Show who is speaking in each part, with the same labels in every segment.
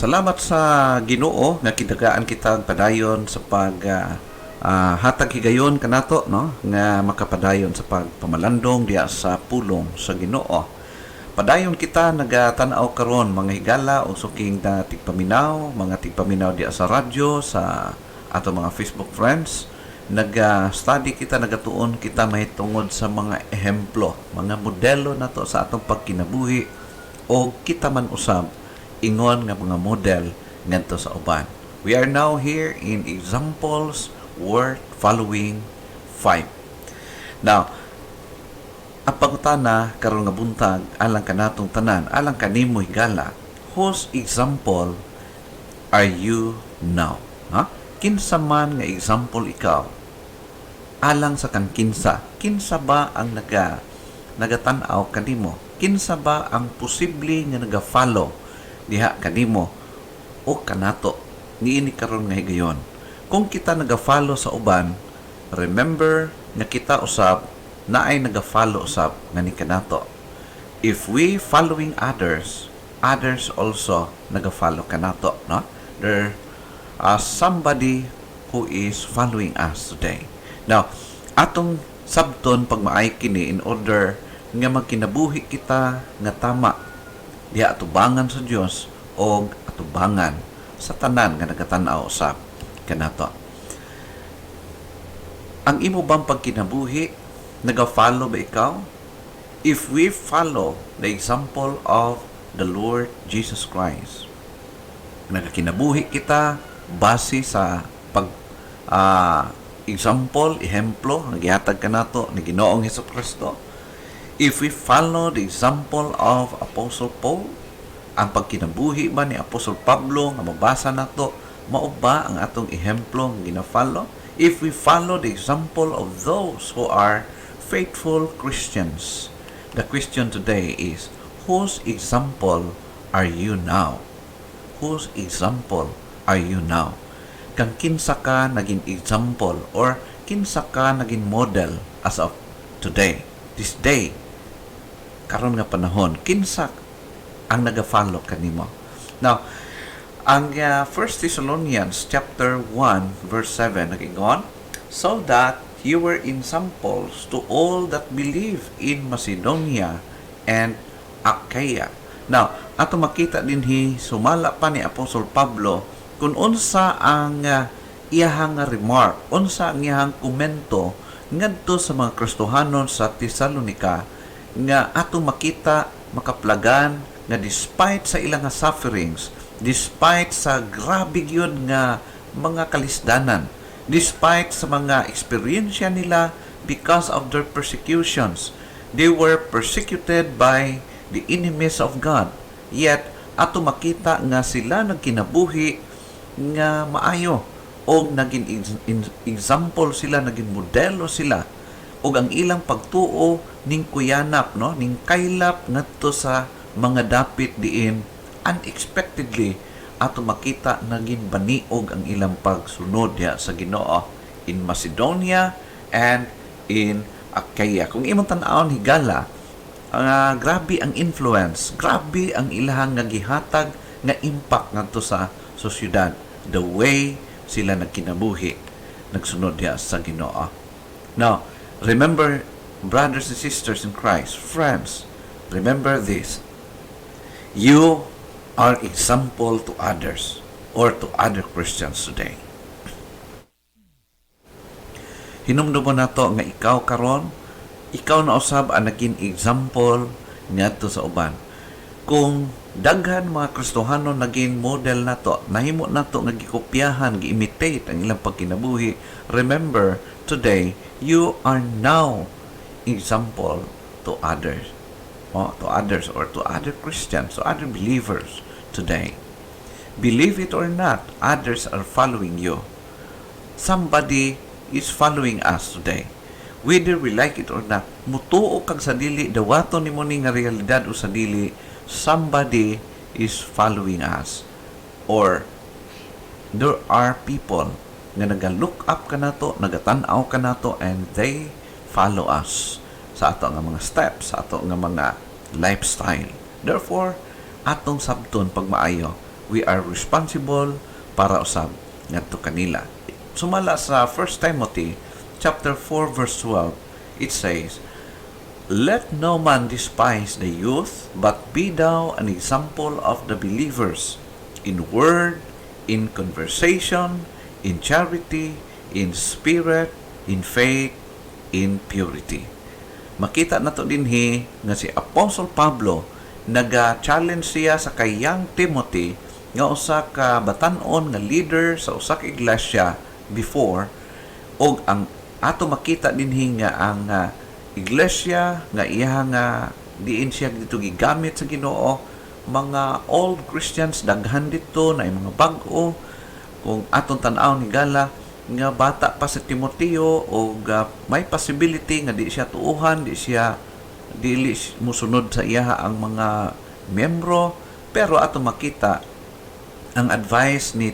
Speaker 1: Salamat sa Ginoo nga kidagaan kita padayon sa pag hatag higayon kanato no nga makapadayon sa pagpamalandong diya sa pulong sa Ginoo. Padayon kita nagatanaw karon mga higala o suking na tigpaminaw, mga tigpaminaw diya sa radyo, sa ato mga Facebook friends. Nag-study kita, nagatuon kita mahitungod sa mga ehemplo, mga modelo nato sa atong pagkinabuhi o kita man usab ingon nga mga model ngadto sa uban. We are now here in examples worth following 5. Now, ang pangutana karon nga buntag alang kanatong tanan, alang kanimo higala, whose example are you now? Ha? Kinsa man nga example ikaw alang sa kang kinsa? Kinsa ba ang nagatan-aw kanimo? Kinsa ba ang posible nga naga-follow diha kanimo o kanato niini karon nga higayon? Kung kita naga-follow sa uban, remember nga kita usab naay naga-follow usab nga ni kanato. If we following others, others also naga-follow kanato, no? There somebody who is following us today. Now, atong sabton pag maay kini in order nga magkinabuhi kita nga tama diha atubangan sa Dios o atubangan sa tanan nga nagatanaw sa kanato. Ang imo bang pagkinabuhi naga-follow ba ikaw? If we follow the example of the Lord Jesus Christ, nagakinabuhi kita base sa pag example, ehemplo nga gihatag kanato ni Ginoong Hesukristo. If we follow the example of Apostle Paul, ang pagkinabuhi ba ni Apostle Pablo nga mabasa nato, mao ba ang atong ehemplo nga gina-follow? If we follow the example of those who are faithful Christians, the question today is, whose example are you now? Whose example are you now? Kang kinsa ka naging example or kinsa ka naging model as of today, this day, karon nga panahon, kinsa ang naga-follow kanimo? Now, ang 1 Thessalonians chapter 1 verse 7 nagingon, so that you were examples to all that believe in Macedonia and Achaia. Now, ato makita dinhi sumala pa ni Apostol Pablo kung unsa ang iyahang remark, unsa ang iyahang komento ngadto sa mga Kristohanon sa Tesalonika nga ato makita makaplagan nga despite sa ilang sufferings, despite sa grabe gyud nga mga kalisdanan, despite sa mga eksperyensya nila because of their persecutions, they were persecuted by the enemies of God. Yet ato makita nga sila nagkinabuhi nga maayo o naging example sila, naging modelo sila og ang ilang pagtuo ning kuyanap, no, ning kaylap ngadto sa mga dapit diin unexpectedly ato makita naging baniog ang ilang pagsunod diha sa Ginoo in Macedonia and in Achaia. Kung imong tan-awon higala, grabe ang influence, grabe ang ilahang nga gihatag nga impact ngadto sa sosyedad, the way sila nagkinabuhi nagsunod diha sa Ginoo. Now, remember, brothers and sisters in Christ, friends, remember this. You are example to others or to other Christians today. Hinumdumo nato nga ikaw karon, ikaw na usab ang naging example ngadto sa uban. Kung daghan mga Kristohano naging model nato, nahimo nato nga gikopyahan, gi-imitate ang ilang pagkinabuhi, remember, today, you are now example to others. To others or to other Christians, to other believers today. Believe it or not, others are following you. Somebody is following us today. Whether we like it or not, mutuo kag sa dili, dawato ni mo ni nga realidad o sa dili, somebody is following us. Or there are people nga naga-look up ka nato, nagatanaw ka nato, and they follow us sa ato nga mga steps, sa ato nga mga lifestyle. Therefore, atong sabton pag maayo, we are responsible para usab ngadto kanila. Sumala sa 1 Timothy chapter 4 verse 12, it says, "Let no man despise the youth, but be thou an example of the believers in word, in conversation, in charity, in spirit, in faith, in purity." Makita nato dinhi nga si Apostle Pablo naga-challenge siya sa kay young Timothy nga usa ka batan-on nga leader sa usa ka iglesia before, og ang ato makita dinhi nga ang iglesia nga iya nga diin siya dito gigamit sa Ginoo, mga old Christians daghan dito na mga bag-o. Kung atong tan-aw ni gala nga bata pa sa Timoteo o may possibility nga di siya tuuhan, dili musunod sa iya ang mga membro, pero ato makita ang advice ni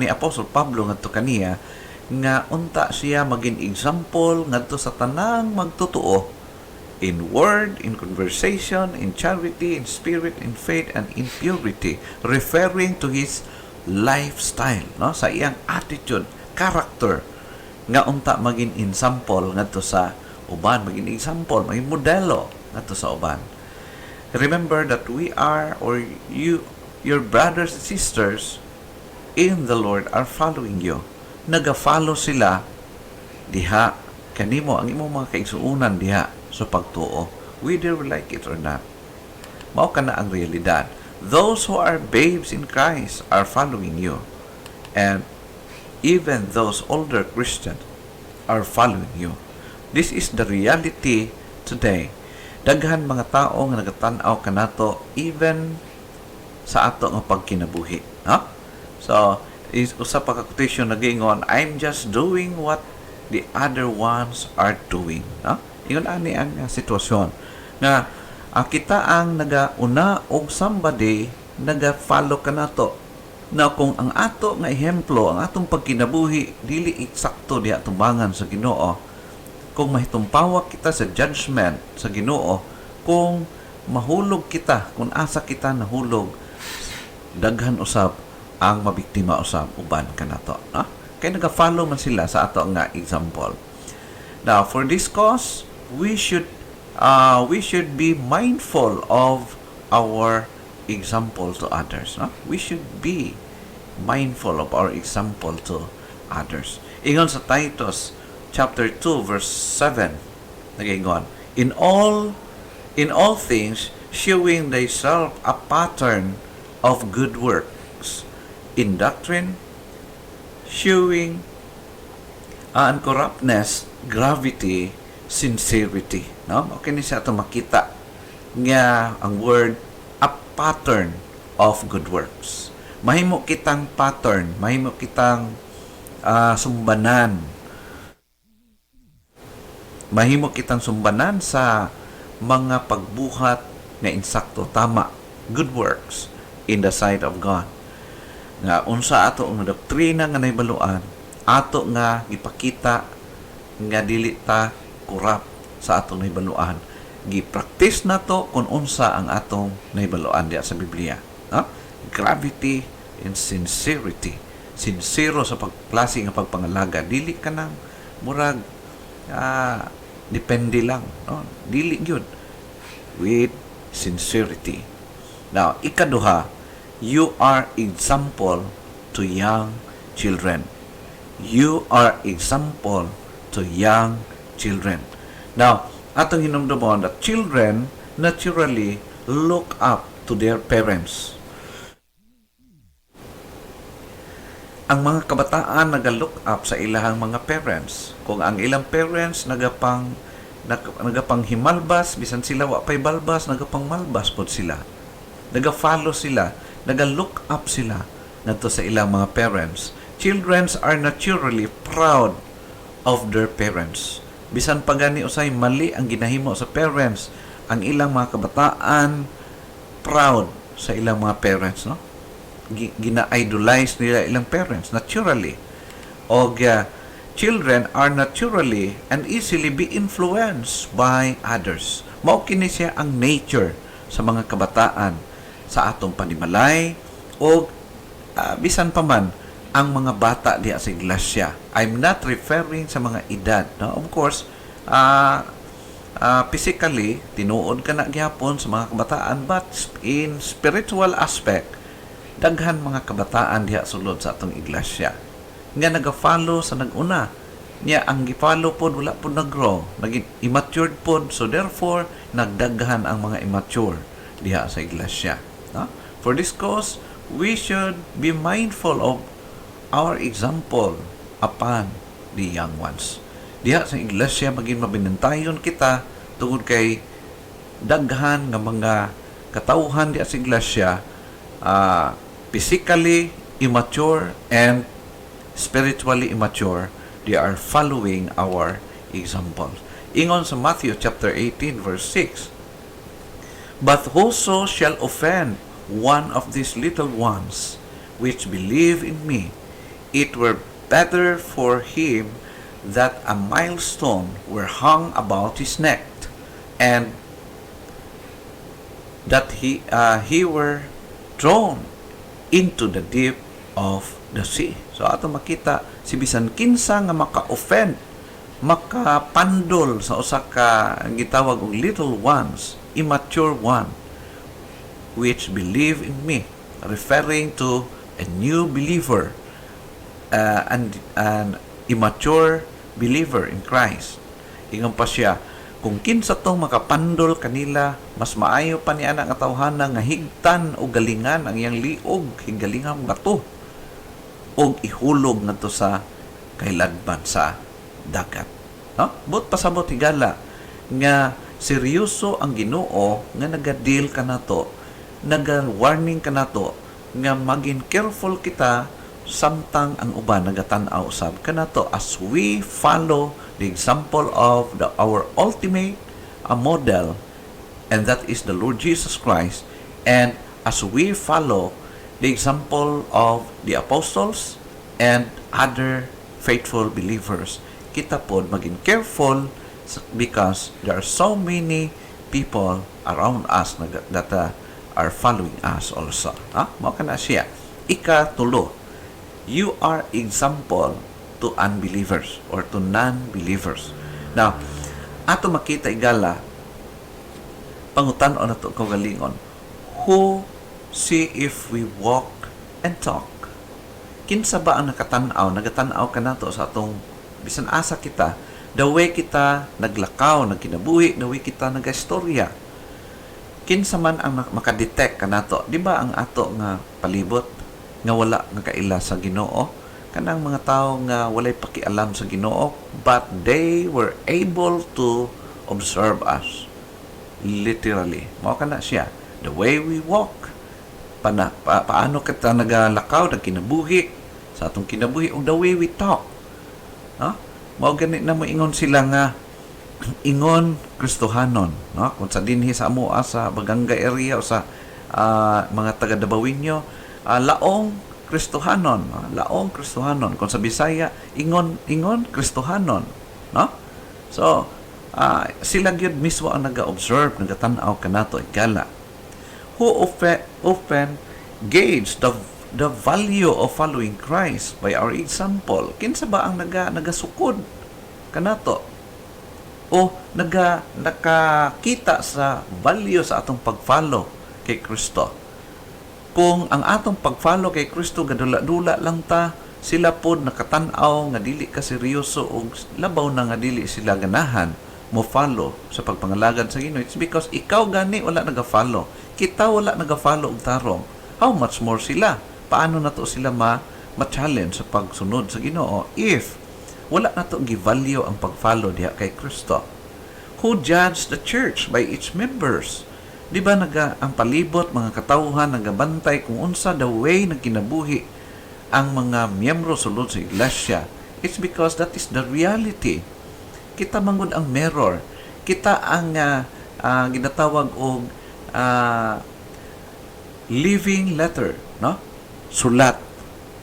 Speaker 1: Apostle Pablo ngadto kaniya nga unta siya maging example ngadto sa tanang magtotoo in word, in conversation, in charity, in spirit, in faith, and in purity, referring to his lifestyle, no, sa iyang attitude, character, nga unta maging example ngadto sa uban, maging example, maging modelo ngadto sa uban. Remember that we are, or you, your brothers and sisters in the Lord are following you. Naga-follow sila diha kanimo, ang imong mga kaigsuunan diha sa pagtuo, whether we like it or not. Mao kana ang realidad. Those who are babes in Christ are following you, and even those older Christians are following you. This is the reality today. Daghan mga tao nga nagatan-aw kanato even sa ato nga pagkinabuhi, no? So is usa pa ka quotation nagingon, "I'm just doing what the other ones are doing." No? Ingon ani ang sitwasyon nga kita ang nagauna og somebody naga-follow kanato, na kung ang ato nga ehemplo, ang atong pagkinabuhi dili eksakto diha tumbangan sa Ginoo, kung mahitumpawak kita sa judgment sa Ginoo, kung mahulog kita, kung asa kita nahulog, daghan usab ang mabiktima usab uban kanato, no? Kay naga-follow man sila sa ato nga example. Now, for this cause, we should be mindful of our example to others, no? We should be mindful of our example to others. Ingon sa Titus chapter 2 verse 7, nagingon, in all things showing thyself a pattern of good works, in doctrine showing uncorruptness, gravity, sincerity, no? Okay ni siya ito makita nga ang word, a pattern of good works. Mahimo kitang pattern, mahimo kitang sumbanan, mahimo kitang sumbanan sa mga pagbuhat nga insakto, tama, good works in the sight of God. Nga unsa ato ang doktrina nga nahibaluan, ato nga gipakita nga dili ta corrupt sa atong nahibaluan. Gi-practice nato kung unsa ang atong nahibaluan diya sa Biblia. No? Gravity and sincerity. Sincero sa pagklase nga pagpangalaga. Dili ka nang murag depende lang. No? Dili yun. With sincerity. Now, ikaduha, you are example to young children. You are example to young children. Now, atong hinumdumon that children naturally look up to their parents. Ang mga kabataan nag-look up sa ilahang mga parents. Kung ang ilang parents nagapang himalbas, bisan sila wa pay balbas, nagapang malbas pod sila. Naga-follow sila, naga-look up sila ngadto sa ilang mga parents. Children are naturally proud of their parents. Bisan pa gani usay mali ang ginahimo sa parents, ang ilang mga kabataan proud sa ilang mga parents, no? Gina-idolize nila ilang parents naturally. O children are naturally and easily be influenced by others. Mao kini siya ang nature sa mga kabataan sa atong panimalay o bisan pa man ang mga bata diha sa iglesia. I'm not referring sa mga edad, no? Of course, physically tinuod ka na gyapon sa mga kabataan, but in spiritual aspect, daghan mga kabataan diha sulod sa atong iglesia nga naga-follow sa nag-una niya. Ang gi-follow pod wala pod nag-grow, naging immature pod, so therefore nagdaghan ang mga immature diha sa iglesia, no? For this cause, we should be mindful of our example upon the young ones. Diha sa iglesia maging mabinantayon kita tungod kay daghan nga mga katawhan diha sa iglesia physically immature and spiritually immature. They are following our examples. Ingon sa Matthew chapter 18 verse 6, "But whoso shall offend one of these little ones which believe in me, it were better for him that a millstone were hung about his neck, and that he were thrown into the deep of the sea." So ato makita si bisan kinsa nga maka-offend, makapandol sa usa ka gitawag og little ones, immature one, which believe in me, referring to a new believer, and an immature believer in Christ. Ingon pa siya, kung kinsa tong makapandol kanila, mas maayo pa niya nga tawhana nga higtan o galingan ang iyang liog, hinggalingang bato, o ihulog na to sa kailadban sa dagat. No? But pasabot higala nga seryoso ang Ginoo nga naga-deal ka nato, naga-warning ka nato nga maging careful kita samtang ang uban nagatan-aw usab kanato as we follow the example of our ultimate model, and that is the Lord Jesus Christ, and as we follow the example of the apostles and other faithful believers, kita pod maging careful because there are so many people around us that are following us also. Mao kana siya. Ikatulo, you are example to unbelievers or to non-believers. Now, ato makita igala, pangutan-on nato kaugalingon, who see if we walk and talk. Kinsa ba ang nagatanaw ka nato sa atong bisan asa kita, the way kita naglakaw, nagkinabuhi, the way kita nagastorya. Kinsa man ang makadetect ka nato, di ba ang ato nga palibot nga wala nga kaila sa Ginoo, kanang mga tao nga walay pakialam sa Ginoo, but they were able to observe us literally. Mao kana siya, the way we walk, paano kita nagalakaw, nagkinabuhi sa atong kinabuhi, o the way we talk. Mao gani na moingon sila nga ingon Kristohanon, no? Kung sa dinhi sa amoa sa Baganga area o sa mga taga Dabawinyo, laong Kristohanon, laong Kristohanon. Kung sa Bisaya, ingon Kristohanon, no? So sila gyud mismo ang naga-observe, nagatanaw kanato igala. Who often gauge the value of following Christ by our example. Kinsa ba ang nagasukod kanato o nakakita sa value sa atong pag-follow kay Kristo? Kung ang atong pag-follow kay Kristo gadula-dula lang ta, sila pod nakatan-aw nga dili ka seryoso o labaw na nga dili sila ganahan mo follow sa pagpangalagad sa Ginoo. It's because ikaw gani wala naga-follow, kita wala naga-follow og tarong. How much more sila? Paano na to sila ma-challenge sa pagsunod sa Ginoo if wala na to gi-value ang pag-follow diha kay Kristo? Who judge the church by its members? Di ba ang palibot, mga katawhan, nagabantay kung unsa the way nagkinabuhi ang mga miyembro sulod sa iglesia? It's because that is the reality. Kita mangod ang mirror. Kita ang ginatawag og living letter, no? Sulat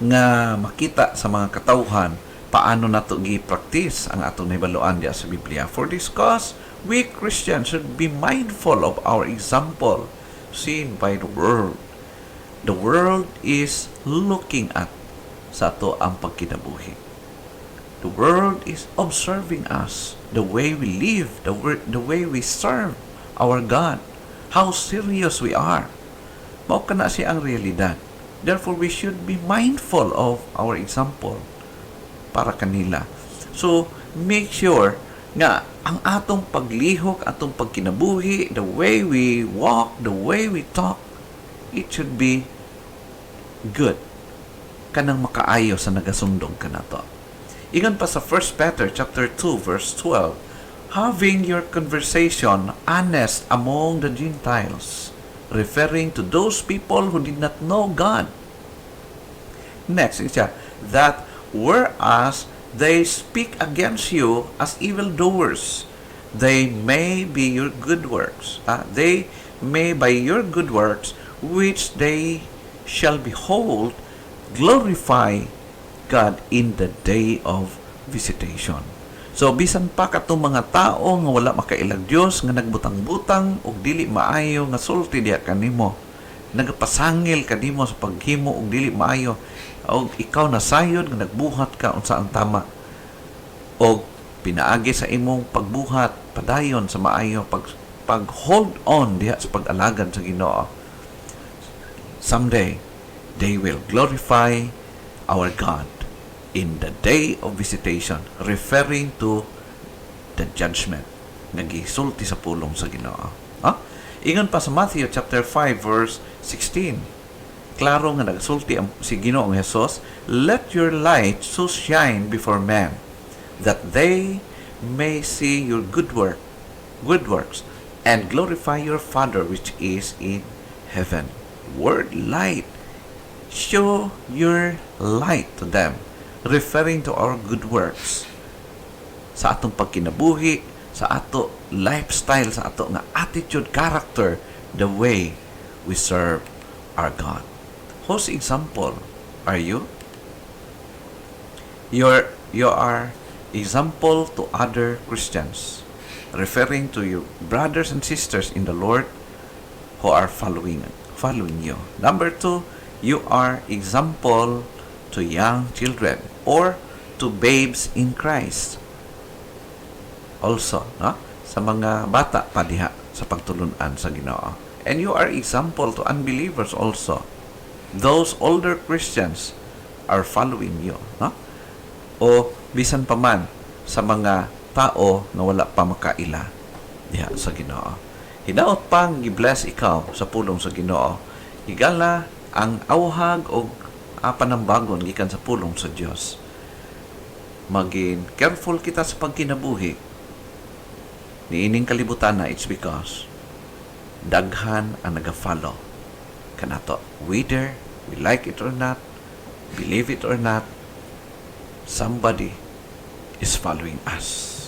Speaker 1: nga makita sa mga katawhan paano nato gi-practice ang atong nahibaluan diya sa Biblia. For this cause, we Christians should be mindful of our example seen by the world. The world is looking at sa ato ang pagkinabuhi. The world is observing us, the way we live, the way we serve our God, how serious we are. Mao kana siya ang realidad. Therefore, we should be mindful of our example para kanila. So, make sure nga ang atong paglihok, atong pagkinabuhi, the way we walk, the way we talk, it should be good. Kanang makaayo sa nagasundong kanato. Ingon pa sa 1 Peter chapter 2 verse 12, having your conversation honest among the Gentiles, referring to those people who did not know God. Next, siya, that whereas they speak against you as evildoers, they may be your good works. They may by your good works, which they shall behold, glorify God in the day of visitation. So, bisan pa katong mga tao nga wala makailag Dios nga nagbutang-butang og dili maayo nga sulti diha kanimo, nagapasangil kanimo sa paghimo og dili maayo, og ikaw nasayod nga nagbuhat ka unsa ang tama, og pinaagi sa imong pagbuhat padayon sa maayo, pag hold on diha sa pag-alagad sa Ginoo, someday they will glorify our God in the day of visitation, referring to the judgment nga gisulti sa pulong sa Ginoo. Ingon pa sa Matthew chapter 5 verse 16. Klaro nga nagsulti si Ginoong Hesus, let your light so shine before men, that they may see your good works, and glorify your Father which is in heaven. Word light. Show your light to them, referring to our good works. Sa atong pagkinabuhi, sa ato lifestyle, sa ato nga attitude, character, the way we serve our God. Whose example are you? You are example to other Christians, referring to your brothers and sisters in the Lord who are following you. Number 2, you are example to young children or to babes in Christ. Also, sa mga bata pa diha sa pagtulunan sa Ginoo. And you are example to unbelievers also. Those older Christians are following you. O bisan pa man sa mga tao na wala pa makaila diha sa Ginoo. Hinaot pang gi-bless ikaw sa pulong sa Ginoo. Higala ang awhag o panambagon gikan sa pulong sa Dios. Maging careful kita sa pagkinabuhi. Niining kalibutan na, it's because daghan ang naga-follow kanato. Whether we like it or not, believe it or not, somebody is following us.